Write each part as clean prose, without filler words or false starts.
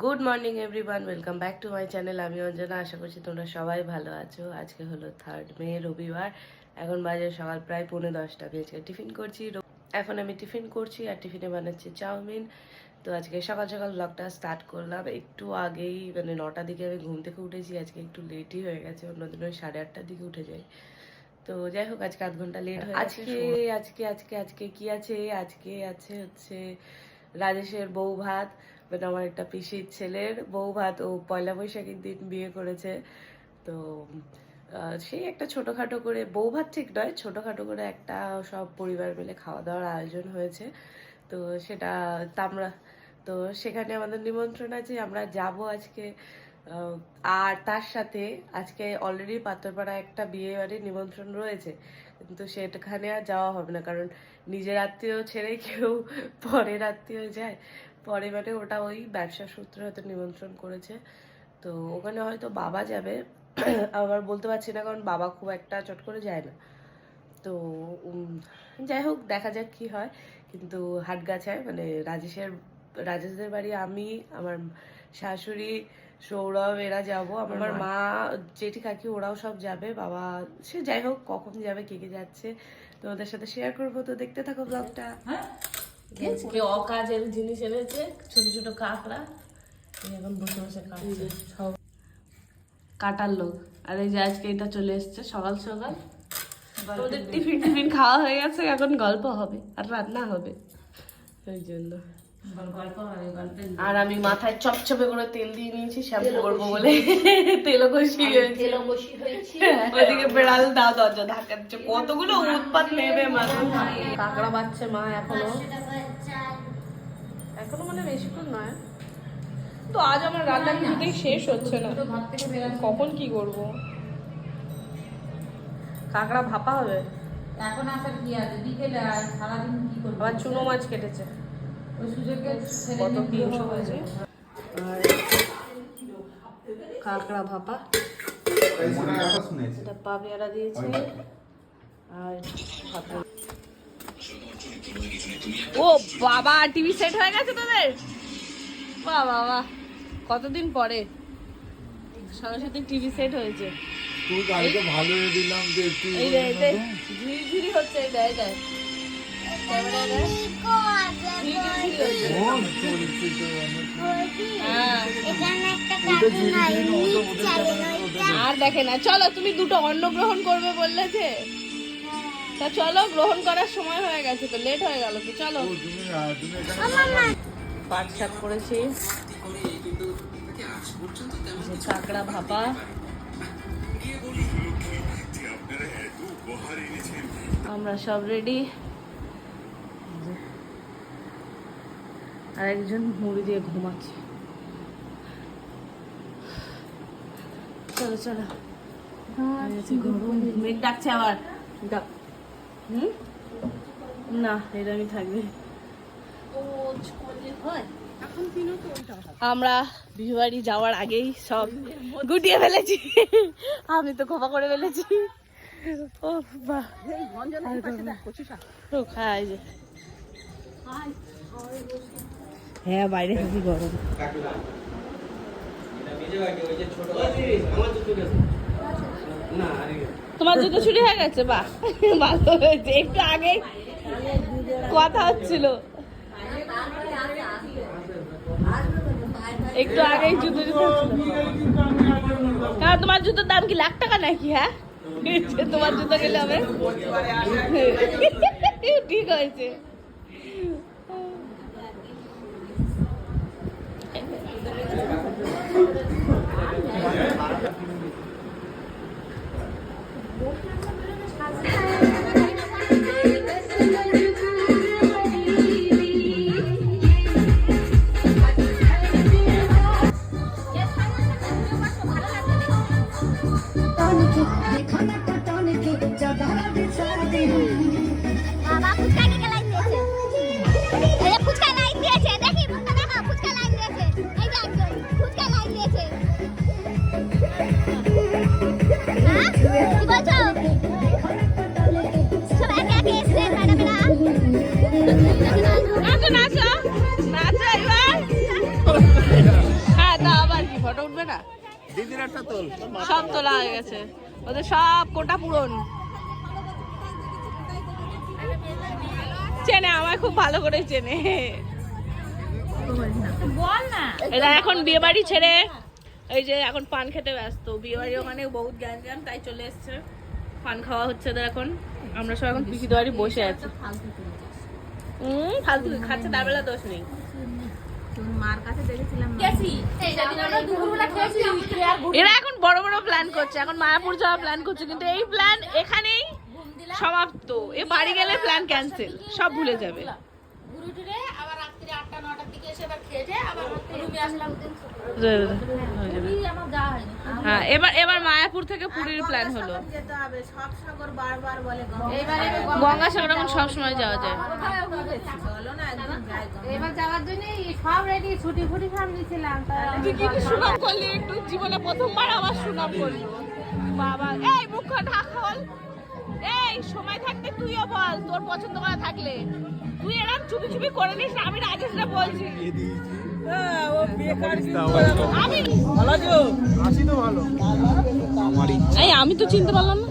Good morning everyone, welcome back to my channel. আমি অঞ্জনা, আশা করছি তোমরা সবাই ভালো আছো। আজকে হলো 3 মে, রবিবার। এখন বাজে সকাল প্রায় 9:45। আমি আজকে টিফিন করছি। এখন আমি টিফিন করছি আর টিফিনে বানাচ্ছি চাউমিন। তো আজকে সকাল সকাল ব্লগটা স্টার্ট করলাম একটু আগেই, মানে 9টার দিকে আমি ঘুম থেকে উঠেছি। আজকে একটু লেটই হয়ে গেছে, অন্যদিন ওই 8:30টার দিকে উঠে যাই। তো যাই হোক, আজকে আধ ঘন্টা লেট হয়ে গেছে। আজকে আজকে আজকে কি আছে? আজকে আছে হচ্ছে রাজেশের বউ ভাত, মানে আমার একটা পিসির ছেলের বউ ভাত। ও পয়লা বৈশাখের দিন বিয়ে করেছে। তো সেই একটা ছোটখাটো করে, বউ ভাত ঠিক নয়, ছোটখাটো করে একটা সব পরিবার মিলে খাওয়া দাওয়ার আয়োজন হয়েছে। তো সেটা আমরা, তো সেখানে আমাদের নিমন্ত্রণ আছে, আমরা যাব আজকে। আর তার সাথে আজকে অলরেডি পাত্রপাড়া একটা বিয়ে বাড়ির নিমন্ত্রণ রয়েছে, কিন্তু সেখানে আর যাওয়া হবে না, কারণ নিজের আত্মীয় ছেড়ে কেউ পরের আত্মীয় যায়। পরে মানে ওটা ওই ব্যবসা সূত্রে হয়তো নিমন্ত্রণ করেছে। তো ওখানে হয়তো বাবা যাবে, আবার বলতে পারছি না, কারণ বাবা খুব একটা চট করে যায় না। তো যাই হোক, দেখা যাক কি হয়। কিন্তু হাটগাছায় মানে রাজেশদের বাড়ি আমি, আমার শাশুড়ি, সৌরভ, এরা যাব। আমার মা, জেঠি, কাকি ওরাও সব যাবে। বাবা সে যাই হোক, কখন যাবে, কে কে যাচ্ছে তোমাদের সাথে শেয়ার করবো। তো দেখতে থাকো ব্লগটা। আজকে অকাজের জিনিস এনেছে, ছোট ছোট কাঁকড়া। এখন বসে বসে কাটছে সব, কাটার লোক। আর এই যে আজকে এটা চলে এসছে সকাল সকাল। আমাদের টিফিন খাওয়া হয়ে গেছে, এখন গল্প হবে আর রান্না হবে, ওই জন্য। আর আমি মাথায় চপচপে করে তেল দিয়ে নিয়েছি, শ্যাম্পু করবো বলে। তেল কষি হয়েছে। ওইদিকে বেড়াল দাও, দরজা ধাক্কাচ্ছে, কতগুলো উৎপাত নেবে মানে। কাঁকড়া বাচ্ছে মা এখনো মানে বেশিক্ষণ নয়। তো আজ আমার রান্না কিছুতেই শেষ হচ্ছে না, কখন কি করবো। কাঁকড়া ভাপা হবে এখন আসার কি আছে, বিকেলে আর সারাদিন কি করবো। আবার চুনো মাছ কেটেছে, ওই সুযোগে কত 300 হয়েছে। আর কাঁকড়া ভাপা, এটা পা পেয়ারা দিয়েছে। আর ও বাবা, টিভি সেট হয়ে গেছে তোদের? বাহ বাবা, কতদিন পরে সরস্বতী টিভি সেট হয়েছে। তুই কালকে ভালো দিলাম যে একটু এই রে, এতে ঝিরি হচ্ছে, এই দেয় দেয় আর দেখে না। চলো, তুমি দুটো অন্ন গ্রহণ করবে বললে যে, তা চলো, গ্রহণ করার সময় হয়ে গেছে, তো লেট হয়ে গেল। তো চলো, পাট শাক করেছি, কাঁকড়া ভাপা। আমরা সব রেডি। আর একজন মুড়ি দিয়ে ঘুমাচ্ছে। চলো চলো, মেঘ ডাকছে আবার। না, এরকমই থাকবে। আমরা বিয়ে বাড়ি যাওয়ার আগেই সব গুটিয়ে ফেলেছি। আমি তো খোপা করে ফেলেছি। ও বাহ, হ্যাঁ বাইরে খুবই গরম। তোমার জুতো ছুটি হয়ে গেছে? বাহ, ভালো হয়েছে। একটু আগেই কথা হচ্ছিল, একটু আগেই জুতো কারণ তোমার জুতোর দাম কি লাখ টাকা নাকি? হ্যাঁ, তোমার জুতো গেলে হবে। ঠিক হয়েছে। সব তোলা হয়ে গেছে, ওদের সব কোটা পূরণ। চেনে আমায় খুব ভালো করে চেনে। বল না এরা এখন বিয়ে বাড়ি ছেড়ে এই যে এখন পান খেতে ব্যস্ত। বিয়ে বাড়ি ওখানে বহুত জ্ঞান তাই চলে এসছে, পান খাওয়া হচ্ছে ওদের এখন। আমরা সব এখন পিসি বাড়ি বসে আছি। ফালতু খাচ্ছে, তার বেলা দোষ নেই। মার কাছে দেখেছিলাম এরা এখন বড় বড় প্ল্যান করছে, এখন মায়াপুর যাওয়ার প্ল্যান করছে, কিন্তু এই প্ল্যান এখানেই সমাপ্ত। এ বাড়ি গেলে প্ল্যান ক্যান্সেল, সব ভুলে যাবে। আবার রাত্রি 8টা-9টার দিকে এসে আবার খেয়ে যায়, আবার রুমে আসলাম। আমার যাওয়া হয়নি। হ্যাঁ, এবার মায়াপুর থেকে পুরীর প্ল্যান হলো। যেতে হবে, সব সাগর বারবার বলে গঙ্গাসাগর এখন সবসময় যাওয়া যায়। চলো না একদিন যাই। এবার যাওয়ার জন্য সব রেডি, ছুটি ফুটি সব নিয়েছিলাম। তুই কি সুনাম করলি, একটু জীবনে প্রথমবার আবার সুনাম করলি। বাবা এই মুখ ঢাক খোল। এই সময় থাকতে তুইও বল, তোর পছন্দ করা থাকলে তুই এরকম চুপি চুপি করে নিস। আমি রাজেশটা বলছি, আমি তো চিনতে পারলাম না।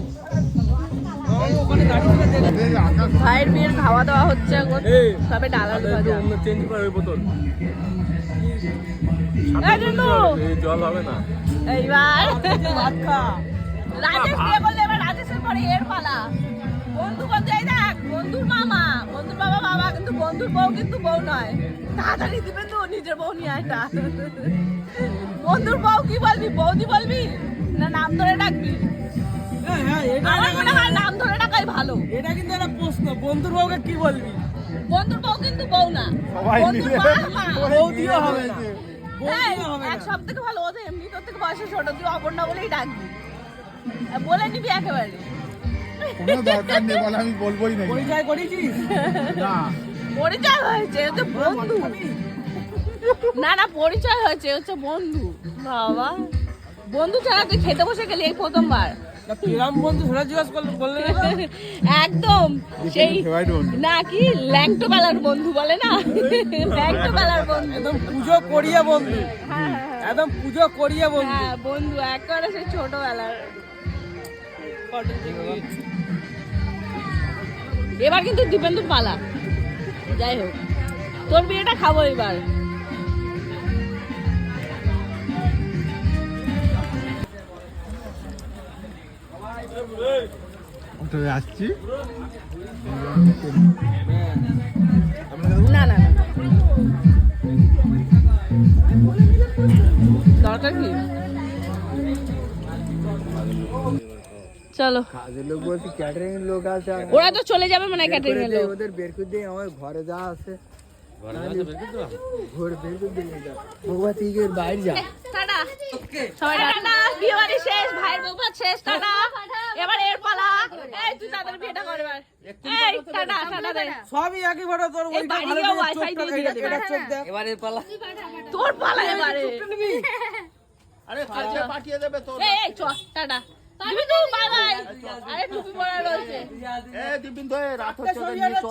ভাইয়ের বিয়ের খাওয়া দাওয়া হচ্ছে এখন, সবে ডালা ভাজা। জল হবে না এইবার রাজেশ বিয়ে করলে এবার রাজেশের পরে এর পালা। বন্ধু বলতে এই দেখ, বন্ধুর মামা, বন্ধুর বাবা বাবা, কিন্তু বন্ধুর বউ কিন্তু বউ নয়। তাড়াতাড়ি দিবেন তো, নিজের বউ নিয়ে আয়টা। বন্ধুর বউ কি বলবি, বৌদি বলবি না নাম ধরে ডাকবি? আমার মনে হয় নাম ধরে ডাকাই ভালো। এটা কিন্তু একটা প্রশ্ন, বন্ধুর বউকে কি বলবি? বন্ধুর বউ কিন্তু বউ না, বন্ধুর মামা। বৌদিও হবে না, এই, এক সব থেকে ভালো ওদের এমনি তোর থেকে বয়সে ছোট, তুই অপর্ণা বলেই ডাকবি, বলে নিবি একেবারে। কোনো দরকার নেই বলে আমি বলবোই না। পরিচয় করেছিস? না পরিচয় হয়েছে, হচ্ছে বন্ধু। না না, পরিচয় হয়েছে, হচ্ছে বন্ধু। বাবা, বন্ধু ছাড়া তুই খেতে বসে গেলি এই প্রথমবার। কিরাম বন্ধু সেটা জিজ্ঞেস বললে একদম সেই ফেভারিট না কি ল্যাংটো বেলার বন্ধু বলে না, ল্যাংটো বেলার বন্ধু। একদম পুজো করিয়ে বন্ধু, হ্যাঁ একদম পুজো করিয়ে বন্ধু। হ্যাঁ বন্ধু, একেবারে সেই ছোটবেলার। এবার কিন্তু দীপেন্দুর পালা। যাই হোক, তোর বিয়েটা খাবো এবার। আসছি না না না, দরকার কি? চলো, কাজের লোক বলতে ক্যাটারিং লোক আছে, ওরা তো চলে যাবে মানে ক্যাটারিং এর লোক। ওদের বের করে দিয়ে আমার ঘরে যা আছে ঘরে বের করে দিয়ে বউয়া তুই বাইরে যা। টাটা সবাই, টাটা। বিয়ে বাড়ি শেষ, ভাইয়ের বউ ভাত শেষ, টাটা। এবার এর পালা। এই তুই তাদের বিয়েটা কর এবার। এই টাটা টাটা দে। সবই একই ফটো, তোর এই বাড়ি গিয়ে ওয়াইফাই দিয়ে দিবে। এটা চোখ দেখ। এবারে পালা, তোর পালা এবারে। আরে কাছে পাঠিয়ে দেবে তো। এই চ টাটা। দিবি তো, বাই বাই। আরে টুপি পরা রয়েছে। দিবিন তো রাত হচ্ছে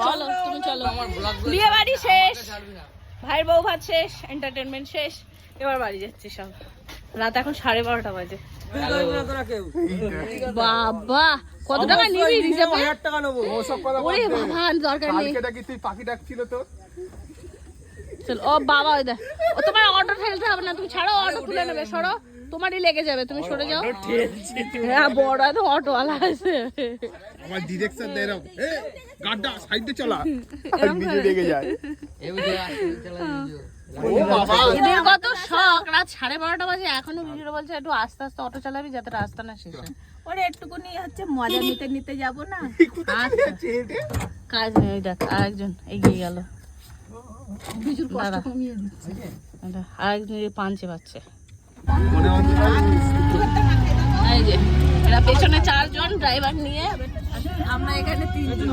চলো তুমি চলো। বিয়ে বাড়ি শেষ, ভাইয়ের বউ ভাত শেষ, এন্টারটেনমেন্ট শেষ, এবার বাড়ি যাচ্ছি সব। রাত এখন 12:30 বাজে। বাবা, কত টাকা নিবি রিজার্ভ? 1000 টাকা নেবো। ওসব কথা ওরে বাবা, দরকার নেই। কালকে নাকি তুই পাখি ডাকছিল তো। চলো। ও বাবা, ওই দেখ, ও তোমার অটো ঠেলতে হবে না, তুমি ছাড়ো, অটো তুলে নেবে। সরো, তোমারই লেগে যাবে, তুমি সরে যাও। হ্যাঁ, বড় একদম অটোওয়ালা আছে। আমার ডিরেকশন দে এরকম, এ গাড়িটা সাইডে চালা, আর নিজে লেগে যায়। ও বাবা, এদের কত শখ। রাত 12:30 বাজে, এখনো ভিডিও বলছে একটু আস্তে আস্তে অটো চালাবি যাতে রাস্তা না শেষ হয়। ওরে একটুকুনি হচ্ছে মজা নিতে নিতে যাবো না। কাজ নেই, দেখ আরেকজন এগিয়ে গেল। আরেকজন পাঞ্চে পাচ্ছে। এই যে এরা পেছনে 4 জন, ড্রাইভার নিয়ে, আমরা এখানে 3 জন।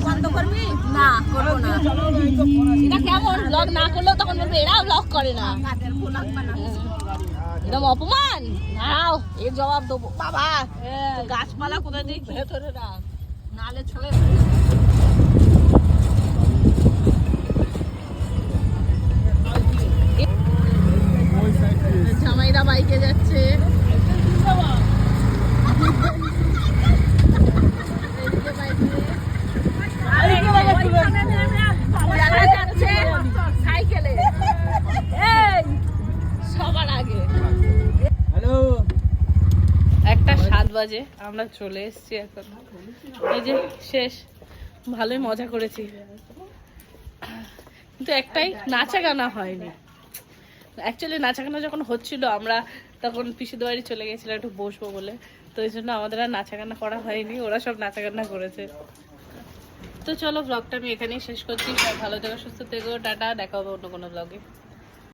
বন্ধ করবি না? করবো না। এটা কেমন ব্লগ না করলেও তখন বলবে এরা ব্লগ করে না, এরকম অপমান। দাঁড়াও, এর জবাব দেবো। বাবা, গাছপালা কোথায় দিই ভেতরে রাখ, নালে ছড়ে। বাজে, আমরা চলে এসেছি এখন। এই যে শেষ, ভালোই মজা করেছি, কিন্তু একটাই নাচা গানা হয়নি। অ্যাকচুয়ালি নাচা গানা যখন হচ্ছিল আমরা তখন পিসিদের বাড়ি চলে গেছিলাম একটু বসবো বলে, তো এই জন্য আমাদের আর নাচা গানা করা হয়নি, ওরা সব নাচা গানা করেছে। তো চলো ব্লগটা আমি এখানেই শেষ করছি। সব ভালো থেকো, সুস্থ থেকো, টাটা, দেখা হবে অন্য কোনো ব্লগে।